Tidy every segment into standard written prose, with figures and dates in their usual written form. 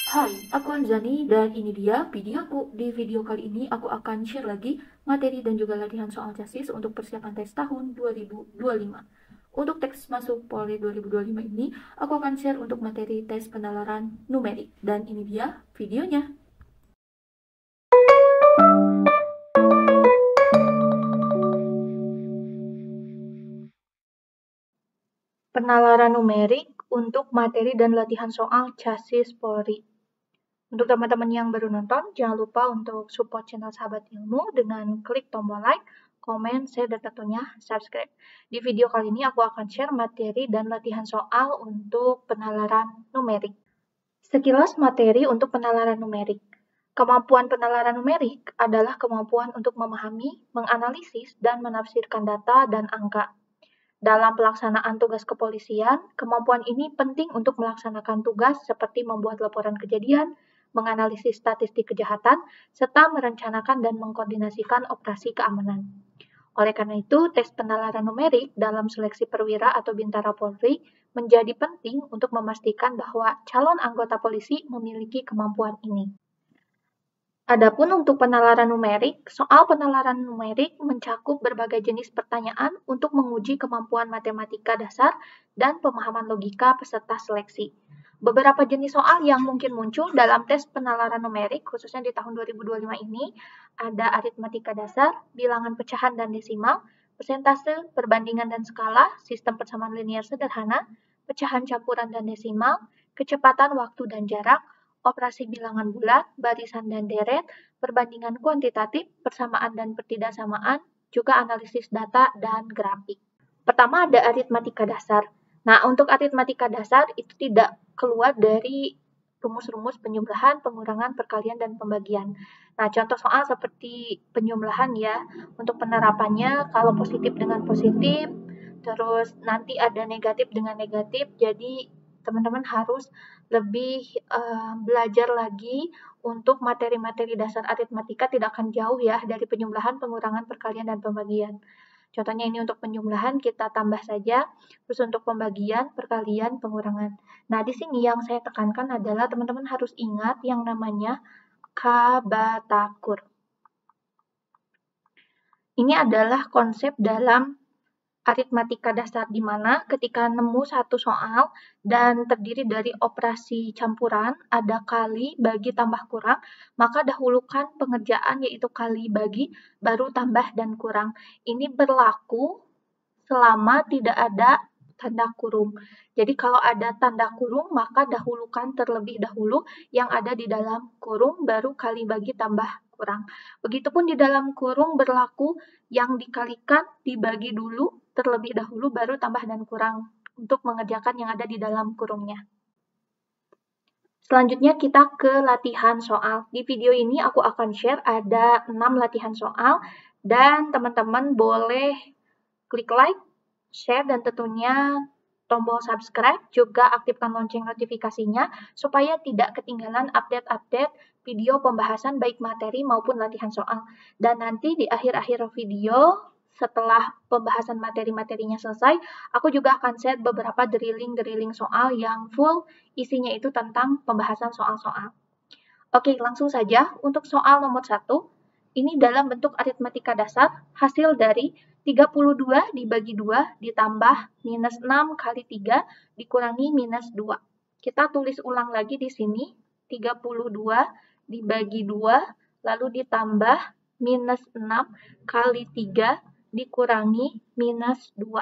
Hai, aku Anzani dan ini dia videoku. Di video kali ini aku akan share lagi materi dan juga latihan soal chassis untuk persiapan tes tahun 2025. Untuk teks masuk Polri 2025 ini, aku akan share untuk materi tes penalaran numerik. Dan ini dia videonya. Penalaran numerik untuk materi dan latihan soal chassis Polri. Untuk teman-teman yang baru nonton, jangan lupa untuk support channel Sahabat Ilmu dengan klik tombol like, komen, share, dan tentunya subscribe. Di video kali ini aku akan share materi dan latihan soal untuk penalaran numerik. Sekilas materi untuk penalaran numerik. Kemampuan penalaran numerik adalah kemampuan untuk memahami, menganalisis, dan menafsirkan data dan angka. Dalam pelaksanaan tugas kepolisian, kemampuan ini penting untuk melaksanakan tugas seperti membuat laporan kejadian, menganalisis statistik kejahatan, serta merencanakan dan mengkoordinasikan operasi keamanan. Oleh karena itu, tes penalaran numerik dalam seleksi perwira atau bintara Polri menjadi penting untuk memastikan bahwa calon anggota polisi memiliki kemampuan ini. Adapun untuk penalaran numerik, soal penalaran numerik mencakup berbagai jenis pertanyaan untuk menguji kemampuan matematika dasar dan pemahaman logika peserta seleksi. Beberapa jenis soal yang mungkin muncul dalam tes penalaran numerik, khususnya di tahun 2025 ini, ada aritmatika dasar, bilangan pecahan dan desimal, persentase, perbandingan dan skala, sistem persamaan linear sederhana, pecahan campuran dan desimal, kecepatan waktu dan jarak, operasi bilangan bulat, barisan dan deret, perbandingan kuantitatif, persamaan dan pertidaksamaan, juga analisis data dan grafik. Pertama ada aritmatika dasar. Nah, untuk aritmatika dasar itu tidak keluar dari rumus-rumus penjumlahan, pengurangan, perkalian, dan pembagian. Nah, contoh soal seperti penjumlahan ya, untuk penerapannya kalau positif dengan positif, terus nanti ada negatif dengan negatif, jadi teman-teman harus lebih belajar lagi untuk materi-materi dasar aritmatika tidak akan jauh ya dari penjumlahan, pengurangan, perkalian, dan pembagian. Contohnya ini untuk penjumlahan kita tambah saja, terus untuk pembagian, perkalian, pengurangan. Nah, di sini yang saya tekankan adalah teman-teman harus ingat yang namanya kabatakur. Ini adalah konsep dalam aritmatika dasar di mana ketika nemu satu soal dan terdiri dari operasi campuran, ada kali, bagi, tambah, kurang, maka dahulukan pengerjaan yaitu kali, bagi, baru tambah dan kurang. Ini berlaku selama tidak ada tanda kurung. Jadi kalau ada tanda kurung, maka dahulukan terlebih dahulu yang ada di dalam kurung, baru kali, bagi, tambah, kurang. Begitupun di dalam kurung berlaku yang dikalikan dibagi dulu terlebih dahulu, baru tambah dan kurang untuk mengerjakan yang ada di dalam kurungnya. Selanjutnya kita ke latihan soal. Di video ini aku akan share ada 6 latihan soal dan teman-teman boleh klik like, share, dan tentunya tombol subscribe, juga aktifkan lonceng notifikasinya supaya tidak ketinggalan update-update video pembahasan baik materi maupun latihan soal. Dan nanti di akhir-akhir video, setelah pembahasan materi-materinya selesai, aku juga akan share beberapa drilling-drilling soal yang full isinya itu tentang pembahasan soal-soal. Oke, langsung saja untuk soal nomor 1. Ini dalam bentuk aritmatika dasar, hasil dari 32 dibagi 2 ditambah minus 6 kali 3 dikurangi minus 2. Kita tulis ulang lagi di sini, 32 dibagi 2 lalu ditambah minus 6 kali 3 dikurangi minus 2.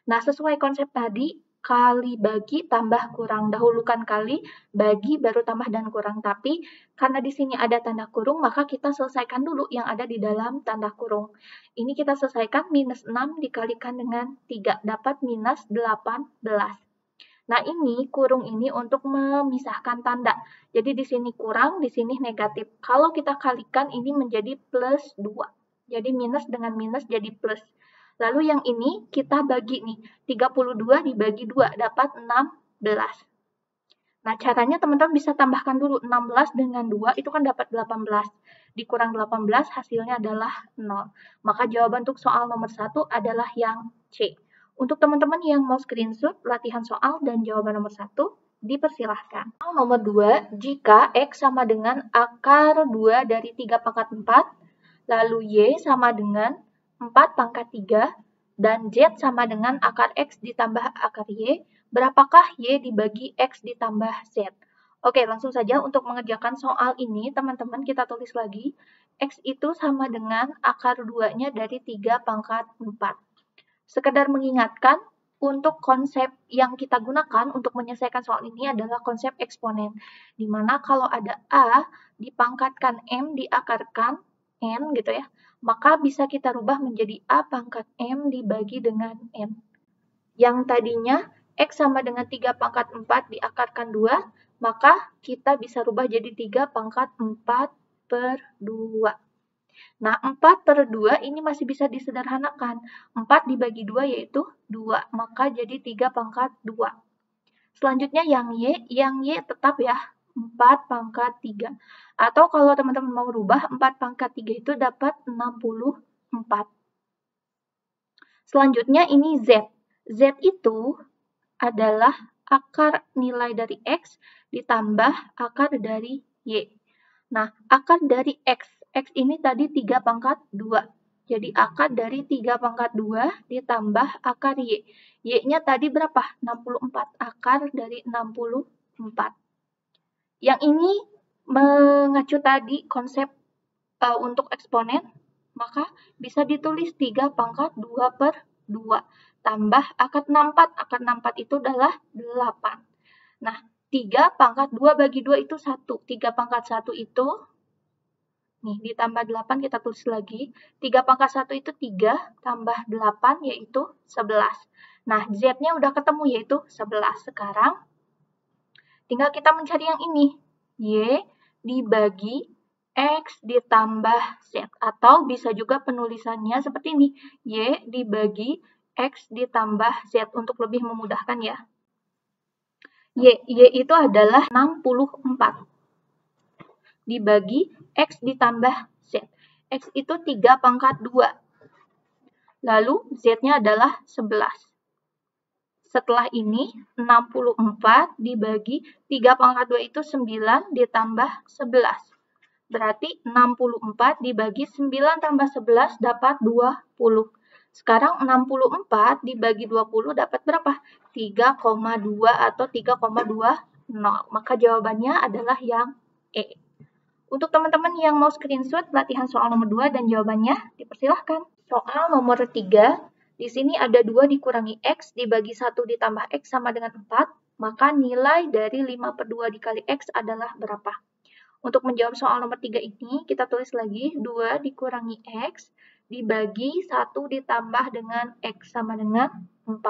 Nah, sesuai konsep tadi, kali, bagi, tambah, kurang. Dahulukan kali, bagi, baru tambah dan kurang. Tapi karena di sini ada tanda kurung, maka kita selesaikan dulu yang ada di dalam tanda kurung. Ini kita selesaikan minus 6 dikalikan dengan 3, dapat minus 18. Nah, ini kurung ini untuk memisahkan tanda. Jadi di sini kurang, di sini negatif. Kalau kita kalikan ini menjadi plus 2. Jadi minus dengan minus jadi plus. Lalu yang ini kita bagi nih, 32 dibagi 2 dapat 16. Nah, caranya teman-teman bisa tambahkan dulu 16 dengan 2 itu kan dapat 18. Dikurang 18 hasilnya adalah 0. Maka jawaban untuk soal nomor 1 adalah yang C. Untuk teman-teman yang mau screenshot latihan soal dan jawaban nomor 1, Dipersilahkan. Nomor 2, jika X sama dengan akar 2 dari 3 pangkat 4, lalu Y sama dengan 4 pangkat 3, dan Z sama dengan akar X ditambah akar Y, berapakah Y dibagi X ditambah Z? Oke, langsung saja untuk mengerjakan soal ini, teman-teman kita tulis lagi, X itu sama dengan akar 2-nya dari 3 pangkat 4. Sekedar mengingatkan, untuk konsep yang kita gunakan untuk menyelesaikan soal ini adalah konsep eksponen, di mana kalau ada A dipangkatkan M diakarkan N gitu ya, maka bisa kita rubah menjadi A pangkat M dibagi dengan N. Yang tadinya X sama dengan 3 pangkat 4 diakarkan 2, maka kita bisa rubah jadi 3 pangkat 4 per 2. Nah, 4 per 2 ini masih bisa disederhanakan. 4 dibagi 2 yaitu 2, maka jadi 3 pangkat 2. Selanjutnya yang Y tetap ya, 4 pangkat 3. Atau kalau teman-teman mau rubah, 4 pangkat 3 itu dapat 64. Selanjutnya ini Z. Z itu adalah akar nilai dari X ditambah akar dari Y. Nah, akar dari X ini tadi 3 pangkat 2. Jadi akar dari 3 pangkat 2 ditambah akar Y. Y-nya tadi berapa? 64. Akar dari 64. Yang ini mengacu tadi konsep untuk eksponen, maka bisa ditulis 3 pangkat 2 per 2. Tambah akar 64. Akar 64 itu adalah 8. Nah, 3 pangkat 2 bagi 2 itu 1. 3 pangkat 1 itu nih, ditambah 8 kita tulis lagi. 3 pangkat 1 itu 3, tambah 8 yaitu 11. Nah, Z-nya udah ketemu yaitu 11. Sekarang, tinggal kita mencari yang ini. Y dibagi X ditambah Z. Atau bisa juga penulisannya seperti ini. Y dibagi X ditambah Z untuk lebih memudahkan ya. Y itu adalah 64. Dibagi X ditambah Z. X itu 3 pangkat 2. Lalu Z-nya adalah 11. Setelah ini 64 dibagi 3 pangkat 2 itu 9 ditambah 11. Berarti 64 dibagi 9 tambah 11 dapat 20. Sekarang 64 dibagi 20 dapat berapa? 3,2 atau 3,20. Maka jawabannya adalah yang E. Untuk teman-teman yang mau screenshot latihan soal nomor 2 dan jawabannya, dipersilahkan. Soal nomor 3, di sini ada 2 dikurangi X dibagi 1 ditambah X sama dengan 4, maka nilai dari 5 per 2 dikali X adalah berapa? Untuk menjawab soal nomor 3 ini, kita tulis lagi 2 dikurangi X dibagi 1 ditambah dengan X sama dengan 4.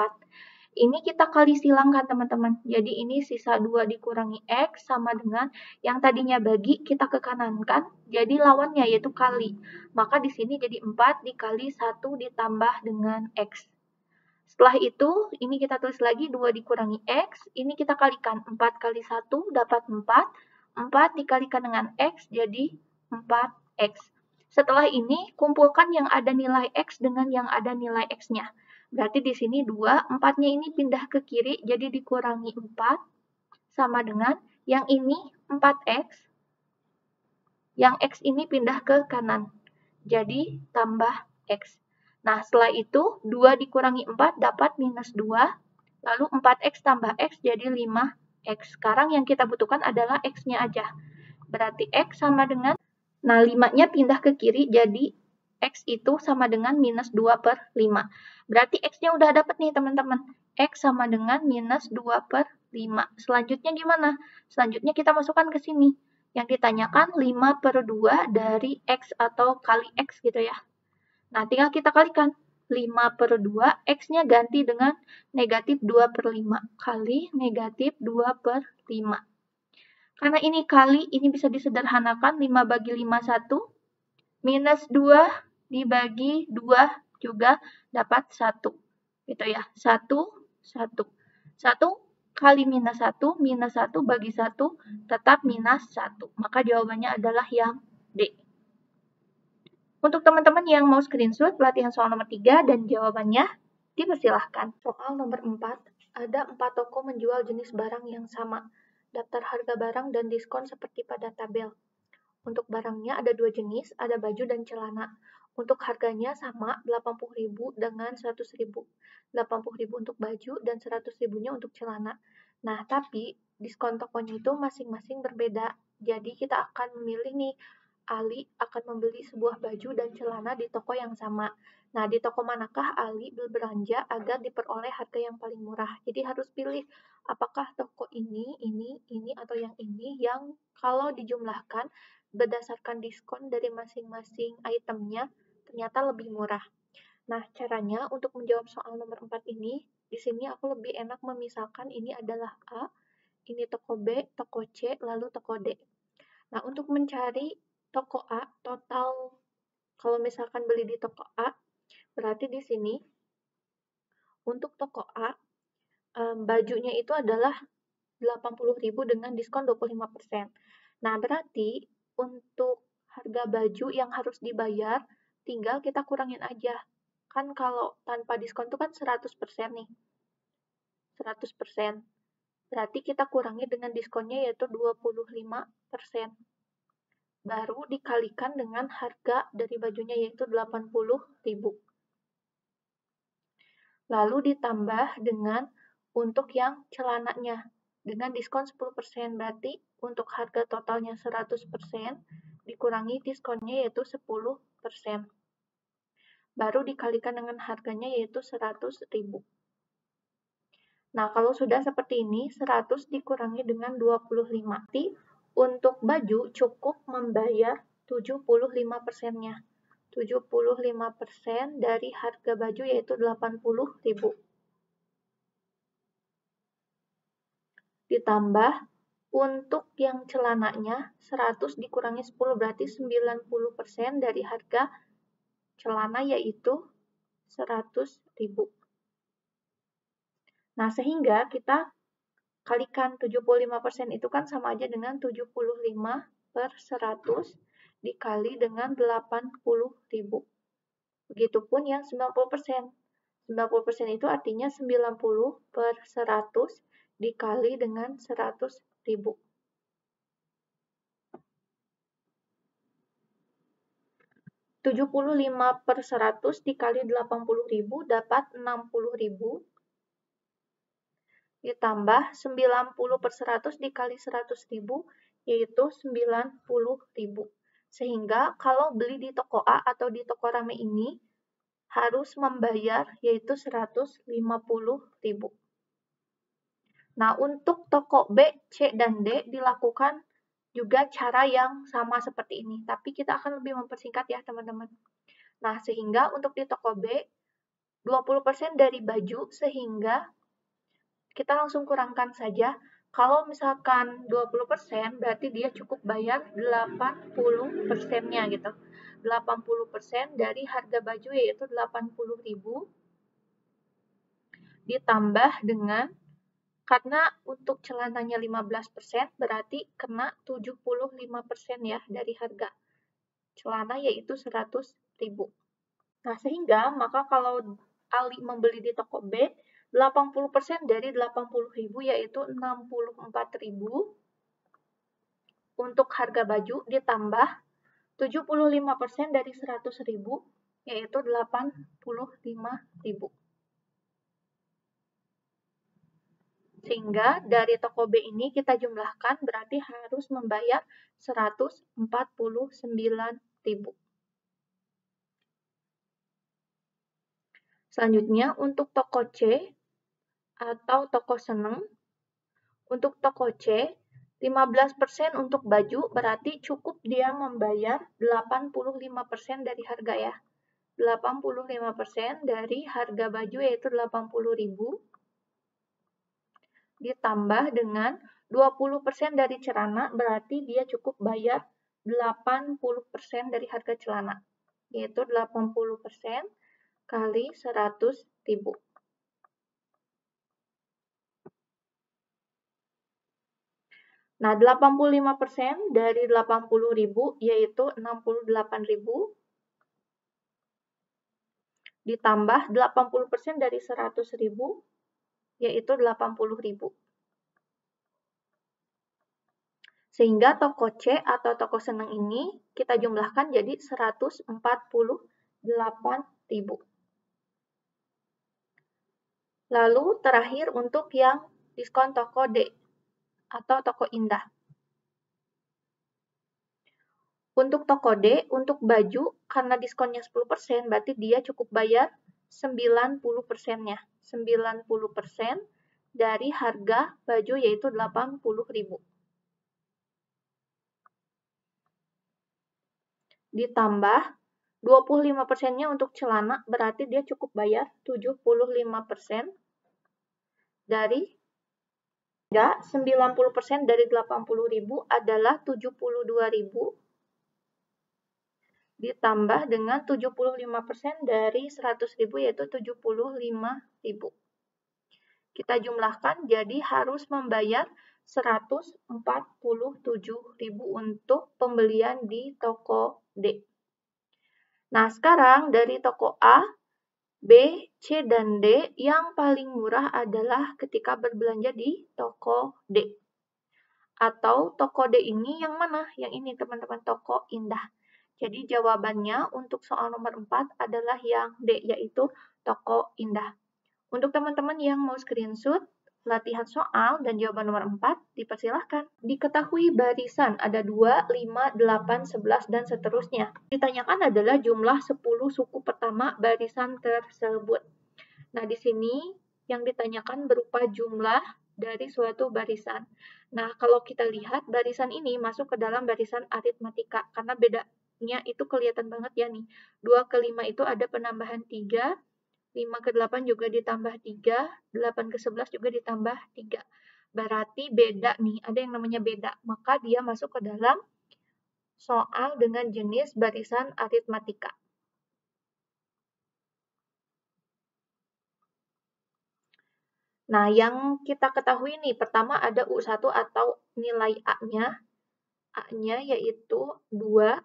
Ini kita kali silangkan teman-teman. Jadi ini sisa 2 dikurangi X sama dengan yang tadinya bagi kita ke kanan kan. Jadi lawannya yaitu kali. Maka di sini jadi 4 dikali 1 ditambah dengan X. Setelah itu, ini kita tulis lagi 2 dikurangi X. Ini kita kalikan. 4 kali 1 dapat 4. 4 dikalikan dengan X jadi 4X. Setelah ini, kumpulkan yang ada nilai X dengan yang ada nilai X-nya. Berarti di sini 2, 4-nya ini pindah ke kiri, jadi dikurangi 4, sama dengan yang ini 4X, yang X ini pindah ke kanan, jadi tambah X. Nah, setelah itu 2 dikurangi 4 dapat minus 2, lalu 4X tambah X jadi 5X. Sekarang yang kita butuhkan adalah X-nya aja. Berarti X sama dengan, nah 5-nya pindah ke kiri, jadi X itu sama dengan minus 2 per 5. Berarti X-nya udah dapat nih teman-teman. X sama dengan minus 2 per 5. Selanjutnya gimana? Selanjutnya kita masukkan ke sini. Yang ditanyakan 5 per 2 dari X atau kali X gitu ya. Nah, tinggal kita kalikan. 5 per 2, X-nya ganti dengan negatif 2 per 5. Kali negatif 2 per 5. Karena ini kali, ini bisa disederhanakan. 5 bagi 5, 1. Minus 2 dibagi 2 juga dapat 1. Gitu ya. 1, 1. 1 kali minus 1 bagi 1 tetap minus 1. Maka jawabannya adalah yang D. Untuk teman-teman yang mau screenshot latihan soal nomor 3 dan jawabannya, dipersilahkan. Soal nomor 4, ada 4 toko menjual jenis barang yang sama. Daftar harga barang dan diskon seperti pada tabel. Untuk barangnya ada 2 jenis, ada baju dan celana. Untuk harganya sama, 80.000 dengan 100.000. 80.000 untuk baju dan 100.000-nya untuk celana. Nah, tapi diskon tokonya itu masing-masing berbeda. Jadi kita akan memilih nih, Ali akan membeli sebuah baju dan celana di toko yang sama. Nah, di toko manakah Ali berbelanja agar diperoleh harga yang paling murah? Jadi harus pilih apakah toko ini, atau yang ini yang kalau dijumlahkan berdasarkan diskon dari masing-masing itemnya ternyata lebih murah. Nah, caranya untuk menjawab soal nomor 4 ini, di sini aku lebih enak memisahkan ini adalah A, ini toko B, toko C, lalu toko D. Nah, untuk mencari toko A, total kalau misalkan beli di toko A, berarti di sini untuk toko A, bajunya itu adalah 80.000 dengan diskon 25%. Nah, berarti untuk harga baju yang harus dibayar, tinggal kita kurangin aja. Kan kalau tanpa diskon itu kan 100% nih. 100%. Berarti kita kurangi dengan diskonnya yaitu 25%. Baru dikalikan dengan harga dari bajunya yaitu 80.000. Lalu ditambah dengan untuk yang celananya dengan diskon 10%. Berarti untuk harga totalnya 100% dikurangi diskonnya yaitu 10%. Baru dikalikan dengan harganya yaitu 100.000. Nah, kalau sudah seperti ini, 100 dikurangi dengan 25. Berarti untuk baju cukup membayar 75%-nya. 75% dari harga baju yaitu 80.000. Ditambah untuk yang celananya 100 dikurangi 10 berarti 90% dari harga celana yaitu 100.000. Nah, sehingga kita kalikan 75% itu kan sama aja dengan 75/100 dikali dengan 80.000. Begitupun yang 90%. 90% itu artinya 90/100 dikali dengan 100.000. 75/100 dikali 80.000 dapat 60.000. Ditambah 90/100 dikali 100.000 yaitu 90.000. Sehingga kalau beli di toko A atau di toko rame ini harus membayar yaitu 150.000. Nah, untuk toko B, C, dan D dilakukan juga cara yang sama seperti ini, tapi kita akan lebih mempersingkat ya teman-teman. Nah, sehingga untuk di toko B 20% dari baju, sehingga kita langsung kurangkan saja. Kalau misalkan 20% berarti dia cukup bayar 80%-nya gitu. 80% dari harga baju yaitu 80.000 ditambah dengan, karena untuk celananya 15% berarti kena 75% ya dari harga celana yaitu 100.000. Nah, sehingga maka kalau Ali membeli di toko B, 80% dari 80.000 yaitu 64.000 untuk harga baju ditambah 75% dari 100.000 yaitu 85.000. Sehingga dari toko B ini kita jumlahkan berarti harus membayar 149.000. Selanjutnya untuk toko C atau toko seneng. Untuk toko C, 15% untuk baju berarti cukup dia membayar 85% dari harga ya. 85% dari harga baju yaitu 80.000. Ditambah dengan 20% dari celana, berarti dia cukup bayar 80% dari harga celana, yaitu 80% kali 100.000. Nah, 85% dari 80.000 yaitu 68.000 ditambah 80% dari 100.000 yaitu 80.000. Sehingga toko C atau toko seneng ini kita jumlahkan jadi 148.000. Lalu terakhir untuk yang diskon toko D atau toko indah. Untuk toko D, untuk baju, karena diskonnya 10%, berarti dia cukup bayar 90%-nya. 90% dari harga baju yaitu 80.000. Ditambah 25%-nya untuk celana, berarti dia cukup bayar 75% dari 90% dari 80.000 adalah 72.000 ditambah dengan 75% dari 100.000 yaitu 75.000. Kita jumlahkan jadi harus membayar 147.000 untuk pembelian di toko D. Nah, sekarang dari toko A, B, C, dan D yang paling murah adalah ketika berbelanja di toko D. Atau toko D ini yang mana? Yang ini teman-teman, toko indah. Jadi jawabannya untuk soal nomor 4 adalah yang D, yaitu toko indah. Untuk teman-teman yang mau screenshot latihan soal dan jawaban nomor 4, dipersilahkan. Diketahui barisan ada 2, 5, 8, 11, dan seterusnya. Ditanyakan adalah jumlah 10 suku pertama barisan tersebut. Nah, di sini yang ditanyakan berupa jumlah dari suatu barisan. Nah, kalau kita lihat barisan ini masuk ke dalam barisan aritmatika, karena bedanya itu kelihatan banget ya nih. 2 ke 5 itu ada penambahan 3, 5 ke 8 juga ditambah 3, 8 ke 11 juga ditambah 3. Berarti beda nih, ada yang namanya beda. Maka dia masuk ke dalam soal dengan jenis barisan aritmatika. Nah, yang kita ketahui nih, pertama ada U1 atau nilai A-nya. A-nya yaitu 2.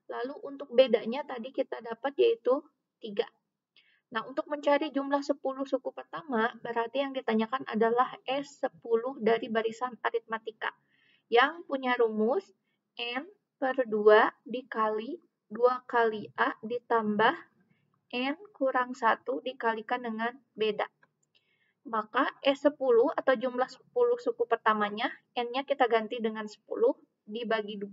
Lalu untuk bedanya tadi kita dapat yaitu 3. Nah, untuk mencari jumlah 10 suku pertama, berarti yang ditanyakan adalah S10 dari barisan aritmatika. Yang punya rumus N per 2 dikali 2 kali A ditambah N kurang 1 dikalikan dengan beda. Maka S10 atau jumlah 10 suku pertamanya, N-nya kita ganti dengan 10, dibagi 2,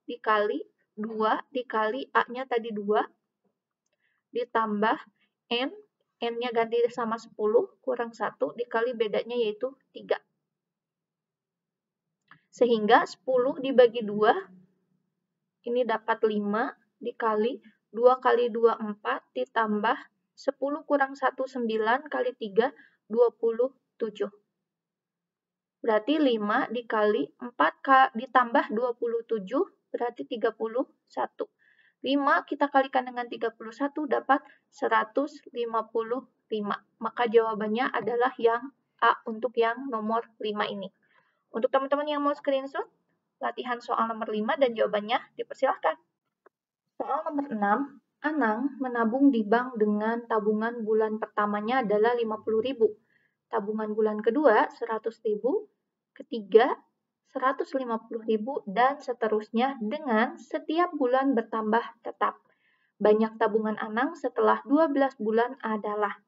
dikali 2, dikali A-nya tadi 2, ditambah N, N-nya ganti sama 10, kurang 1, dikali bedanya yaitu 3. Sehingga 10 dibagi 2, ini dapat 5, dikali 2 kali 2, 4, ditambah 10 kurang 1, 9, kali 3, 27. Berarti 5 dikali 4 ditambah 27, berarti 31. 5 kita kalikan dengan 31 dapat 155. Maka jawabannya adalah yang A untuk yang nomor 5 ini. Untuk teman-teman yang mau screenshot, latihan soal nomor 5 dan jawabannya dipersilahkan. Soal nomor 6, Anang menabung di bank dengan tabungan bulan pertamanya adalah 50.000. Tabungan bulan kedua 100.000, ketiga 150.000, dan seterusnya dengan setiap bulan bertambah tetap. Banyak tabungan Anang setelah 12 bulan adalah.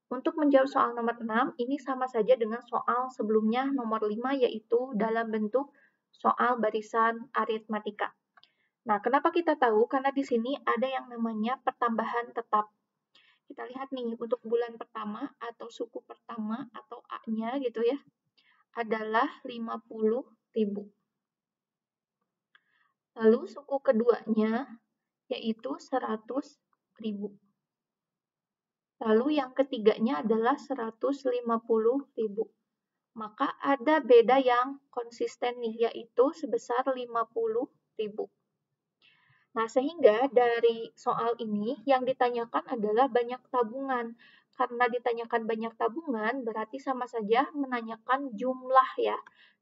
Untuk menjawab soal nomor 6, ini sama saja dengan soal sebelumnya nomor 5, yaitu dalam bentuk soal barisan aritmatika. Nah, kenapa kita tahu? Karena di sini ada yang namanya pertambahan tetap. Kita lihat nih, untuk bulan pertama atau suku pertama atau A-nya gitu ya, adalah 50.000. Lalu suku keduanya yaitu 100.000. Lalu yang ketiganya adalah 150.000. Maka ada beda yang konsisten nih, yaitu sebesar 50.000. Nah, sehingga dari soal ini yang ditanyakan adalah banyak tabungan. Karena ditanyakan banyak tabungan, berarti sama saja menanyakan jumlah ya.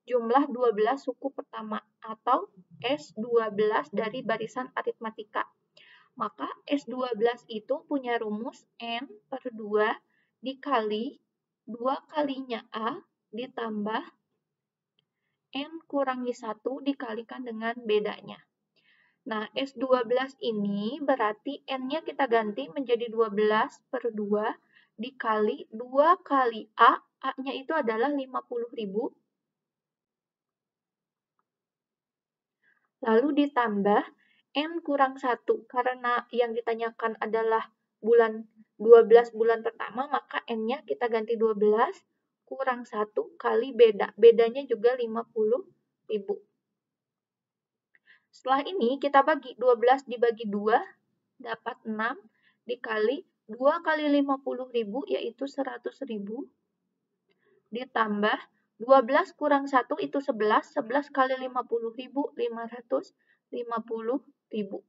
Jumlah 12 suku pertama atau S12 dari barisan aritmatika. Maka S12 itu punya rumus N per 2 dikali 2 kalinya A ditambah N kurangi 1 dikalikan dengan bedanya. Nah, S12 ini berarti N-nya kita ganti menjadi 12/2 dikali 2 kali A. A-nya itu adalah 50.000. Lalu ditambah N kurang 1. Karena yang ditanyakan adalah 12 bulan pertama, maka N-nya kita ganti 12 kurang 1 kali beda. Bedanya juga 50.000. Setelah ini kita bagi 12 dibagi 2, dapat 6 dikali 2 kali 50.000 yaitu 100.000 ditambah 12 kurang 1 itu 11, 11 kali 50.000, 550.000.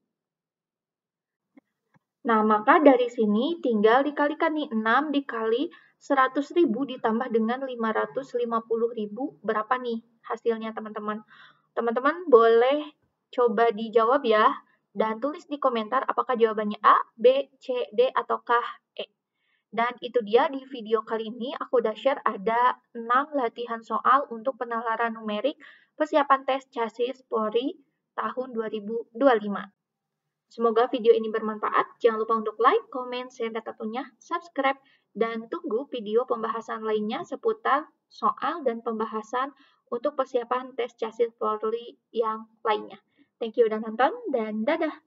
Nah, maka dari sini tinggal dikalikan nih, 6 dikali 100.000 ditambah dengan 550.000, berapa nih hasilnya teman-teman? Teman-teman boleh coba dijawab ya, dan tulis di komentar apakah jawabannya A, B, C, D, ataukah E. Dan itu dia di video kali ini aku udah share ada 6 latihan soal untuk penalaran numerik persiapan tes chassis Polri tahun 2025. Semoga video ini bermanfaat. Jangan lupa untuk like, comment, share, dan tentunya subscribe. Dan tunggu video pembahasan lainnya seputar soal dan pembahasan untuk persiapan tes chassis Polri yang lainnya. Thank you udah nonton dan dadah!